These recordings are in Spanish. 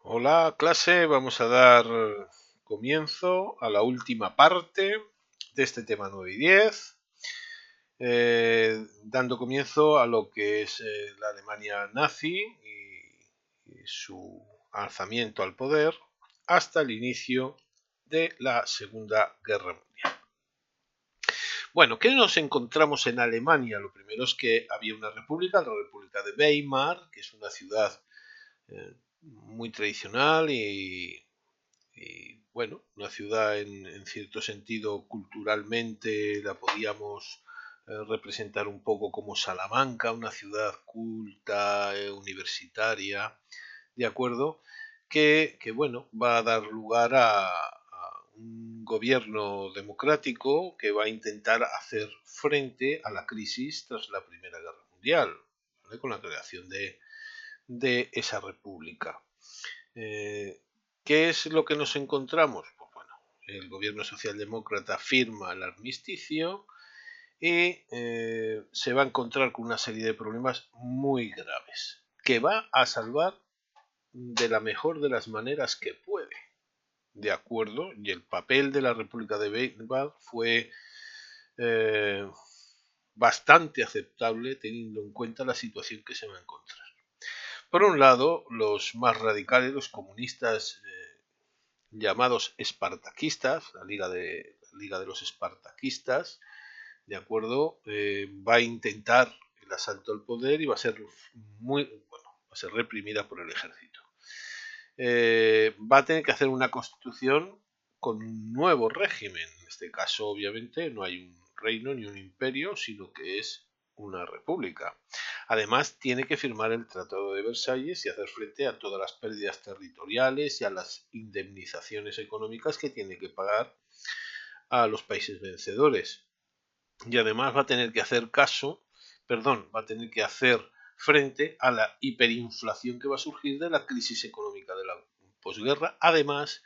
Hola clase, vamos a dar comienzo a la última parte de este tema 9 y 10, dando comienzo a lo que es la Alemania nazi y su alzamiento al poder hasta el inicio de la Segunda Guerra Mundial. Bueno, ¿qué nos encontramos en Alemania? Lo primero es que había una república, la República de Weimar, que es una ciudad muy tradicional y bueno, una ciudad en cierto sentido culturalmente la podíamos representar un poco como Salamanca, una ciudad culta, universitaria, ¿de acuerdo? Que bueno, va a dar lugar a un gobierno democrático que va a intentar hacer frente a la crisis tras la Primera Guerra Mundial, ¿vale? Con la creación de esa república. Eh, ¿Qué es lo que nos encontramos? Pues bueno, el gobierno socialdemócrata firma el armisticio y se va a encontrar con una serie de problemas muy graves que va a salvar de la mejor de las maneras que puede. ¿De acuerdo? Y el papel de la República de Weimar fue eh, bastante aceptable teniendo en cuenta la situación que se va a encontrar. Por un lado, los más radicales, los comunistas llamados espartaquistas, la Liga de los Espartaquistas, ¿de acuerdo? Va a intentar el asalto al poder y va a ser va a ser reprimida por el ejército. Va a tener que hacer una constitución con un nuevo régimen. En este caso, obviamente, no hay un reino ni un imperio, sino que es una república. Además, tiene que firmar el Tratado de Versalles y hacer frente a todas las pérdidas territoriales y a las indemnizaciones económicas que tiene que pagar a los países vencedores. Y además va a tener que va a tener que hacer frente a la hiperinflación que va a surgir de la crisis económica de la posguerra, además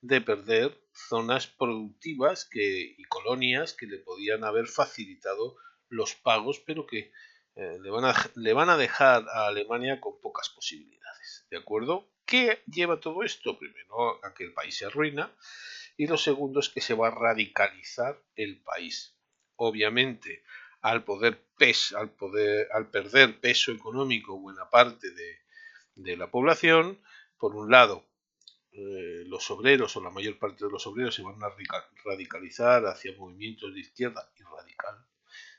de perder zonas productivas y colonias que le podían haber facilitado los pagos, pero que le van a dejar a Alemania con pocas posibilidades. ¿De acuerdo? ¿Qué lleva todo esto? Primero, a que el país se arruina, y lo segundo es que se va a radicalizar el país. Obviamente, al perder peso económico buena parte de la población, por un lado, los obreros o la mayor parte de los obreros se van a radicalizar hacia movimientos de izquierda y radical,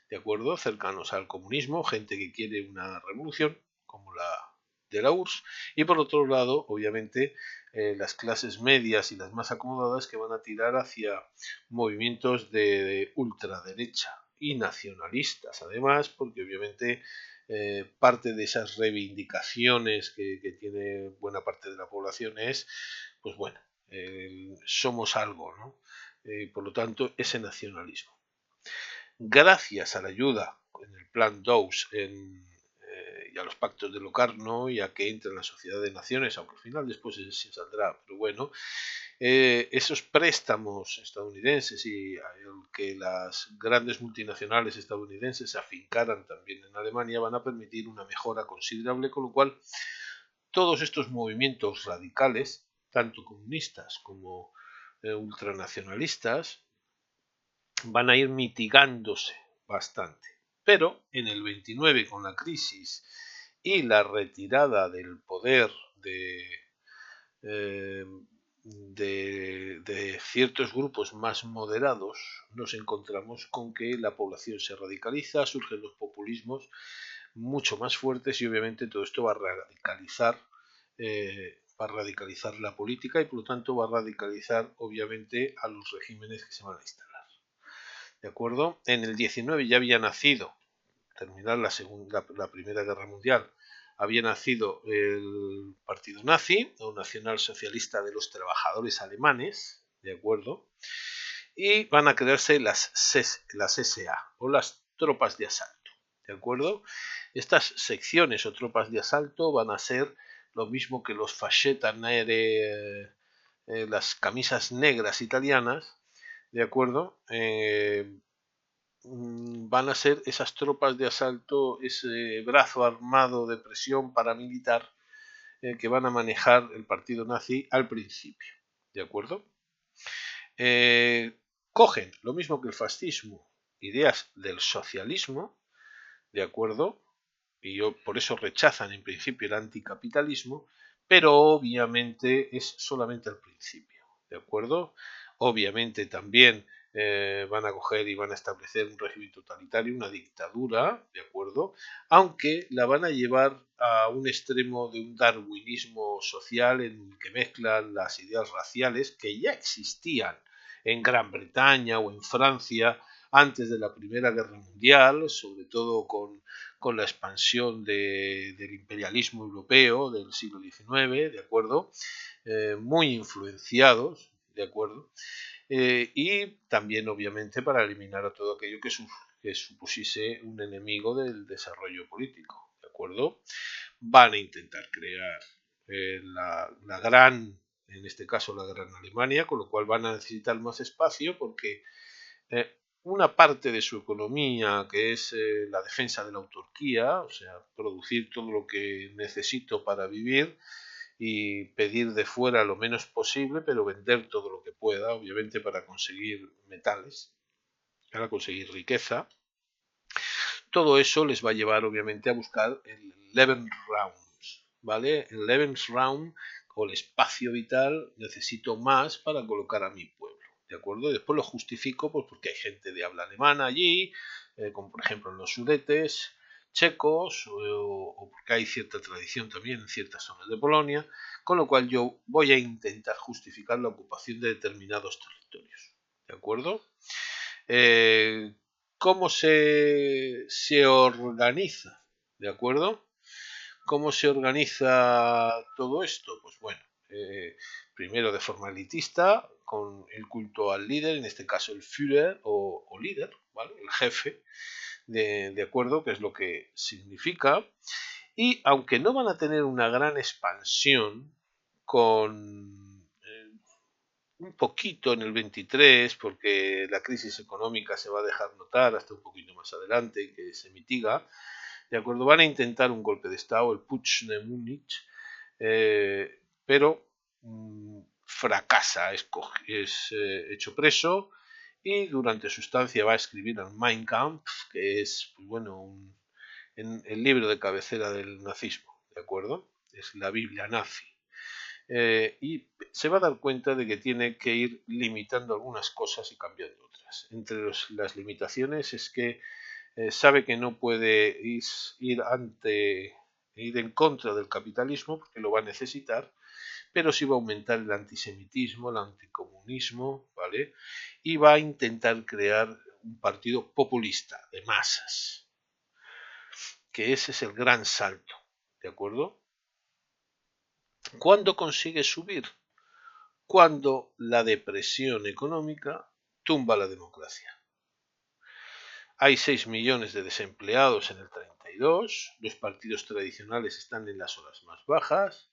¿de acuerdo? Cercanos al comunismo, gente que quiere una revolución, como la de la URSS, y por otro lado, obviamente, las clases medias y las más acomodadas que van a tirar hacia movimientos de ultraderecha y nacionalistas, además, porque obviamente parte de esas reivindicaciones que tiene buena parte de la población es, pues bueno, somos algo, ¿no? Por lo tanto, ese nacionalismo. Gracias a la ayuda en el Plan Dawes y a los pactos de Locarno y a que entre en la Sociedad de Naciones, aunque al final después se saldrá, pero bueno, esos préstamos estadounidenses y el que las grandes multinacionales estadounidenses se afincaran también en Alemania van a permitir una mejora considerable, con lo cual todos estos movimientos radicales, tanto comunistas como ultranacionalistas, van a ir mitigándose bastante. Pero en el 29, con la crisis y la retirada del poder eh, de ciertos grupos más moderados, nos encontramos con que la población se radicaliza, surgen los populismos mucho más fuertes y obviamente todo esto va a radicalizar la política y por lo tanto va a radicalizar obviamente a los regímenes que se van a instalar. ¿De acuerdo? En el 19 ya había nacido, terminar la Primera Guerra Mundial, había nacido el partido nazi, o Nacional Socialista de los Trabajadores Alemanes, ¿de acuerdo? Y van a crearse las SA, o las tropas de asalto, ¿de acuerdo? Estas secciones o tropas de asalto van a ser lo mismo que los fascetta nere, las camisas negras italianas, ¿de acuerdo? Van a ser esas tropas de asalto, ese brazo armado de presión paramilitar que van a manejar el partido nazi al principio, ¿de acuerdo? Cogen, lo mismo que el fascismo, ideas del socialismo, ¿de acuerdo? Y por eso rechazan en principio el anticapitalismo, pero obviamente es solamente al principio, ¿de acuerdo? Obviamente también van a coger y van a establecer un régimen totalitario, una dictadura, ¿de acuerdo? Aunque la van a llevar a un extremo de un darwinismo social en el que mezclan las ideas raciales que ya existían en Gran Bretaña o en Francia antes de la Primera Guerra Mundial, sobre todo con la expansión del imperialismo europeo del siglo XIX, ¿de acuerdo? Muy influenciados, ¿de acuerdo? Y también, obviamente, para eliminar a todo aquello que supusiese un enemigo del desarrollo político, ¿de acuerdo? Van a intentar crear la gran, en este caso la gran Alemania, con lo cual van a necesitar más espacio porque una parte de su economía, que es la defensa de la autarquía, o sea, producir todo lo que necesito para vivir y pedir de fuera lo menos posible, pero vender todo lo que pueda, obviamente para conseguir metales, para conseguir riqueza. Todo eso les va a llevar, obviamente, a buscar el Lebensraum, ¿vale? El Lebensraum o el espacio vital, necesito más para colocar a mi pueblo, ¿de acuerdo? Y después lo justifico pues, porque hay gente de habla alemana allí, como por ejemplo en los Sudetes checos, o porque hay cierta tradición también en ciertas zonas de Polonia, con lo cual yo voy a intentar justificar la ocupación de determinados territorios, ¿de acuerdo? Eh, ¿Cómo se organiza? ¿De acuerdo? ¿Cómo se organiza todo esto? Pues bueno, primero de forma elitista, con el culto al líder, en este caso el Führer o líder, ¿vale? El jefe, de acuerdo, que es lo que significa. Y aunque no van a tener una gran expansión con un poquito en el 23, porque la crisis económica se va a dejar notar hasta un poquito más adelante, que se mitiga, ¿de acuerdo? Van a intentar un golpe de Estado, el Putsch de Múnich, pero fracasa, es hecho preso y durante su estancia va a escribir el Mein Kampf, que es, pues bueno, el libro de cabecera del nazismo, ¿de acuerdo? Es la Biblia nazi. Y se va a dar cuenta de que tiene que ir limitando algunas cosas y cambiando otras. Entre las limitaciones es que sabe que no puede ir en contra del capitalismo porque lo va a necesitar, pero sí va a aumentar el antisemitismo, el anticomunismo, ¿vale? Y va a intentar crear un partido populista de masas, que ese es el gran salto, ¿de acuerdo? ¿Cuándo consigue subir? Cuando la depresión económica tumba la democracia. Hay 6 millones de desempleados en el 32, los partidos tradicionales están en las horas más bajas,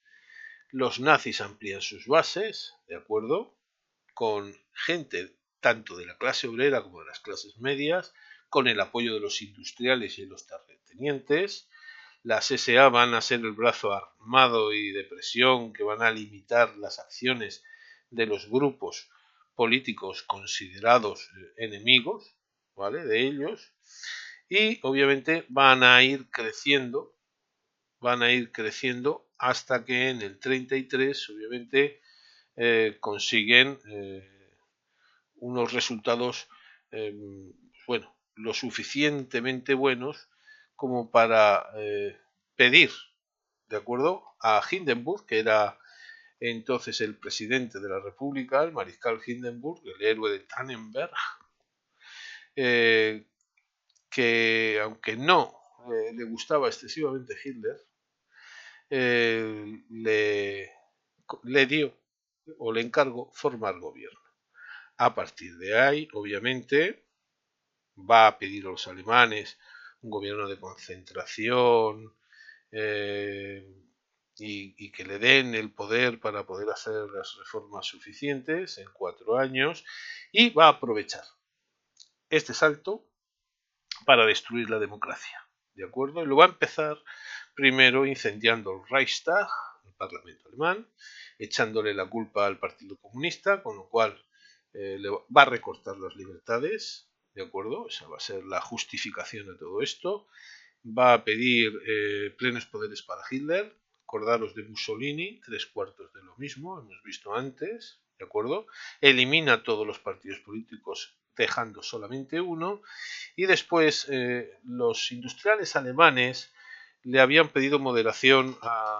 los nazis amplían sus bases, ¿de acuerdo? Con gente tanto de la clase obrera como de las clases medias, con el apoyo de los industriales y de los terratenientes. Las SA van a ser el brazo armado y de presión que van a limitar las acciones de los grupos políticos considerados enemigos, ¿vale? De ellos. Y obviamente van a ir creciendo hasta que en el 33, obviamente, consiguen unos resultados, bueno, lo suficientemente buenos como para pedir, ¿de acuerdo? A Hindenburg, que era entonces el presidente de la República, el mariscal Hindenburg, el héroe de Tannenberg, eh, que aunque no le gustaba excesivamente Hitler, le dio o le encargó formar gobierno. A partir de ahí, obviamente, va a pedir a los alemanes un gobierno de concentración eh, y que le den el poder para poder hacer las reformas suficientes en 4 años y va a aprovechar este salto para destruir la democracia. ¿De acuerdo? Y lo va a empezar primero incendiando el Reichstag, Parlamento alemán, echándole la culpa al Partido Comunista, con lo cual le va a recortar las libertades, ¿de acuerdo? Esa va a ser la justificación de todo esto. Va a pedir plenos poderes para Hitler. Acordaros de Mussolini, 3/4 de lo mismo, hemos visto antes, ¿de acuerdo? Elimina todos los partidos políticos dejando solamente uno. Y después los industriales alemanes le habían pedido moderación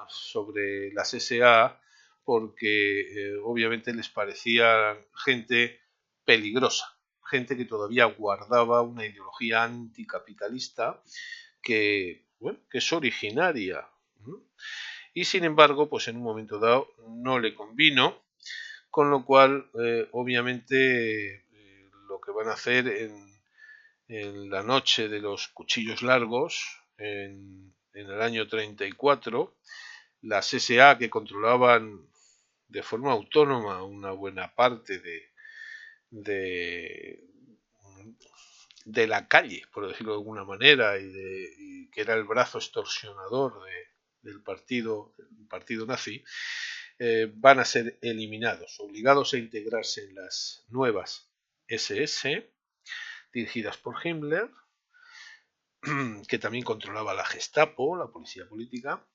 sobre las SA porque obviamente les parecía gente peligrosa, gente que todavía guardaba una ideología anticapitalista que, bueno, que es originaria. Y sin embargo, pues en un momento dado no le convino, con lo cual obviamente lo que van a hacer en la noche de los cuchillos largos, en el año 34, las SA que controlaban de forma autónoma una buena parte de, de la calle, por decirlo de alguna manera, y que era el brazo extorsionador del partido nazi, van a ser eliminados, obligados a integrarse en las nuevas SS, dirigidas por Himmler, que también controlaba la Gestapo, la policía política,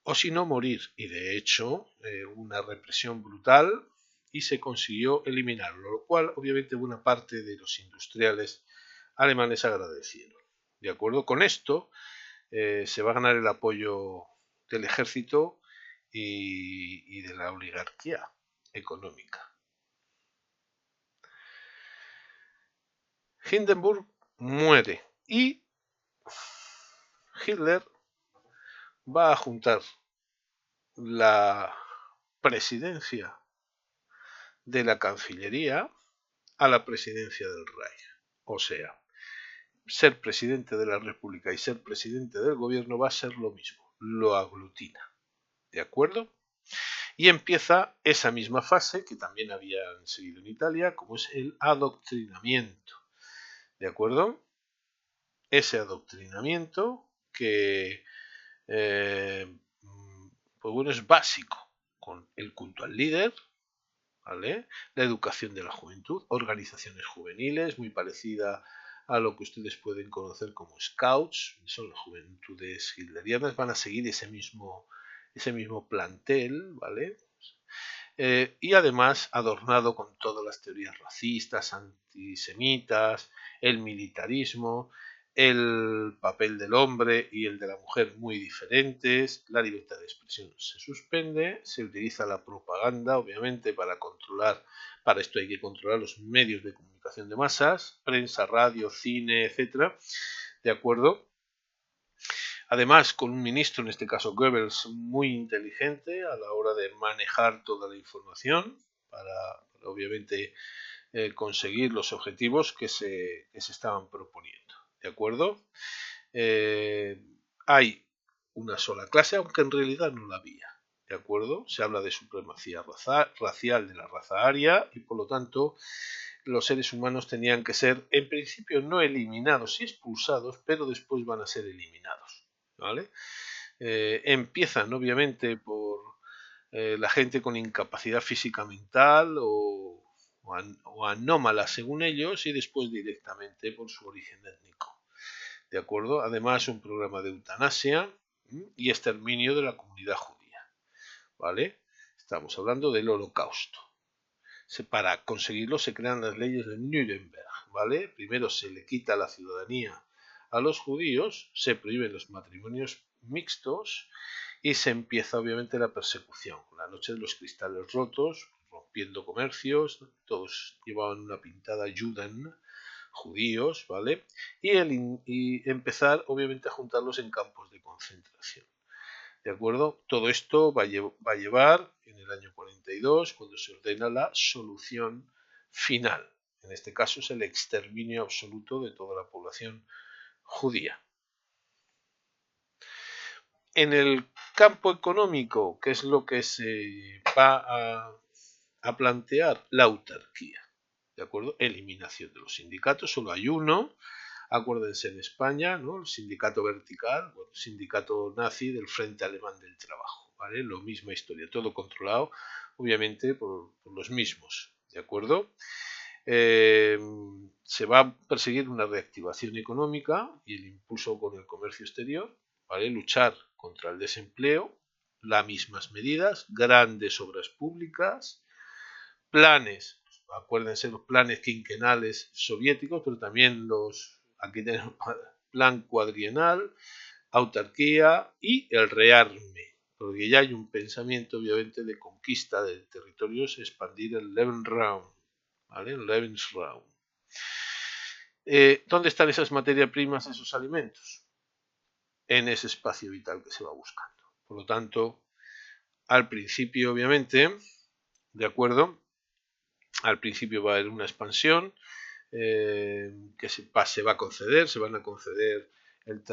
o si no morir. Y de hecho, una represión brutal y se consiguió eliminarlo, lo cual obviamente buena parte de los industriales alemanes agradecieron. De acuerdo con esto, se va a ganar el apoyo del ejército y de la oligarquía económica. Hindenburg muere y Hitler va a juntar la presidencia de la Cancillería a la presidencia del Reich. O sea, ser presidente de la República y ser presidente del gobierno va a ser lo mismo, lo aglutina. ¿De acuerdo? Y empieza esa misma fase que también habían seguido en Italia, como es el adoctrinamiento. ¿De acuerdo? Ese adoctrinamiento que pues bueno, es básico, con el culto al líder, ¿vale? La educación de la juventud, organizaciones juveniles, muy parecida a lo que ustedes pueden conocer como scouts, son las juventudes hitlerianas, van a seguir ese mismo plantel, ¿vale? Y además adornado con todas las teorías racistas, antisemitas, el militarismo, el papel del hombre y el de la mujer muy diferentes, la libertad de expresión se suspende, se utiliza la propaganda, obviamente, para esto hay que controlar los medios de comunicación de masas, prensa, radio, cine, etcétera, ¿de acuerdo? Además, con un ministro, en este caso Goebbels, muy inteligente a la hora de manejar toda la información para obviamente conseguir los objetivos que se estaban proponiendo. ¿De acuerdo? Hay una sola clase, aunque en realidad no la había. ¿De acuerdo? Se habla de supremacía racial de la raza aria y por lo tanto los seres humanos tenían que ser, en principio, no eliminados y expulsados, pero después van a ser eliminados. ¿Vale? Empiezan obviamente por la gente con incapacidad física mental o anómala según ellos y después directamente por su origen étnico. ¿De acuerdo? Además un programa de eutanasia y exterminio de la comunidad judía. ¿Vale? Estamos hablando del holocausto. Para conseguirlo se crean las leyes de Nuremberg. ¿Vale? Primero se le quita la ciudadanía a los judíos, se prohíben los matrimonios mixtos y se empieza obviamente la persecución. La noche de los cristales rotos, rompiendo comercios, todos llevaban una pintada Juden, judíos, ¿vale? Y empezar obviamente a juntarlos en campos de concentración. ¿De acuerdo? Todo esto va a llevar en el año 42, cuando se ordena la solución final. En este caso es el exterminio absoluto de toda la población judía. En el campo económico, ¿qué es lo que se va a plantear? La autarquía. ¿De acuerdo? Eliminación de los sindicatos, solo hay uno. Acuérdense en España, ¿no? El sindicato vertical, el sindicato nazi del Frente Alemán del Trabajo. ¿vale? Lo misma historia, todo controlado, obviamente, por los mismos, ¿de acuerdo? Se va a perseguir una reactivación económica y el impulso con el comercio exterior, ¿vale? Luchar contra el desempleo, las mismas medidas, grandes obras públicas, planes, acuérdense los planes quinquenales soviéticos, pero también aquí tenemos plan cuadrienal, autarquía y el rearme, porque ya hay un pensamiento obviamente de conquista de territorios, expandir el Lebensraum, ¿vale? El Lebensraum. ¿Dónde están esas materias primas, esos alimentos? En ese espacio vital que se va buscando. Por lo tanto, al principio obviamente, ¿de acuerdo? Al principio va a haber una expansión que se va a conceder, se van a conceder el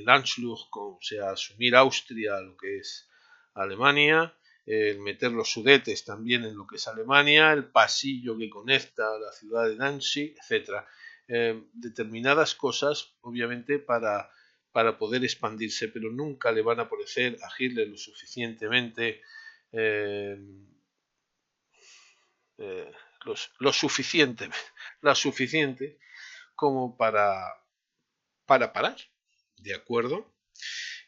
Anschluss, o sea, asumir Austria, lo que es Alemania, meter los Sudetes también en lo que es Alemania, el pasillo que conecta a la ciudad de Danzig, etc. Determinadas cosas, obviamente, para poder expandirse, pero nunca le van a parecer a Hitler lo suficientemente lo suficiente como para parar, ¿de acuerdo?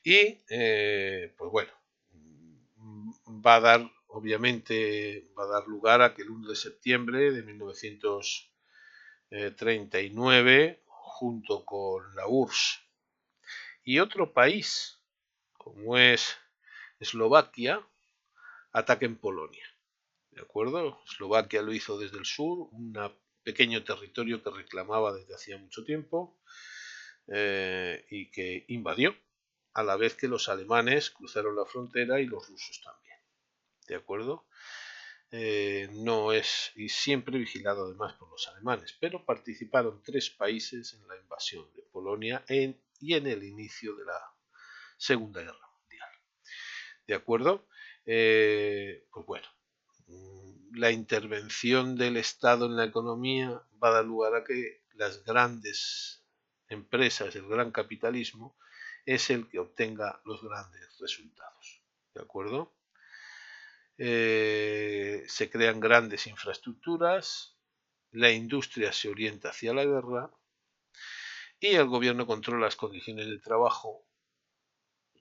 Y pues bueno, obviamente va a dar lugar a que el 1 de septiembre de 1939, junto con la URSS y otro país, como es Eslovaquia, ataquen Polonia. ¿De acuerdo? Eslovaquia lo hizo desde el sur, un pequeño territorio que reclamaba desde hacía mucho tiempo y que invadió, a la vez que los alemanes cruzaron la frontera y los rusos también. ¿De acuerdo? No es, y siempre vigilado además por los alemanes, pero participaron 3 países en la invasión de Polonia y en el inicio de la Segunda Guerra Mundial. ¿De acuerdo? Pues bueno, la intervención del Estado en la economía va a dar lugar a que las grandes empresas, el gran capitalismo, es el que obtenga los grandes resultados. ¿De acuerdo? Se crean grandes infraestructuras, la industria se orienta hacia la guerra y el gobierno controla las condiciones de trabajo,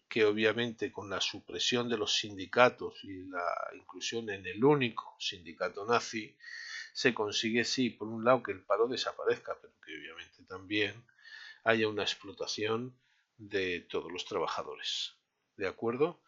que obviamente con la supresión de los sindicatos y la inclusión en el único sindicato nazi, se consigue, sí, por un lado que el paro desaparezca, pero que obviamente también haya una explotación de todos los trabajadores. ¿De acuerdo?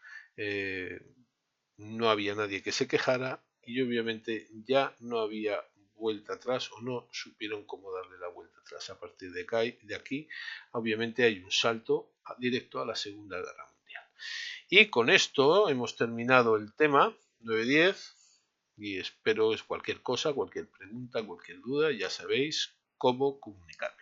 No había nadie que se quejara y obviamente ya no había vuelta atrás o no supieron cómo darle la vuelta atrás. A partir de aquí, obviamente hay un salto directo a la Segunda Guerra Mundial. Y con esto hemos terminado el tema 9-10 y espero es cualquier cosa, cualquier pregunta, cualquier duda, ya sabéis cómo comunicar.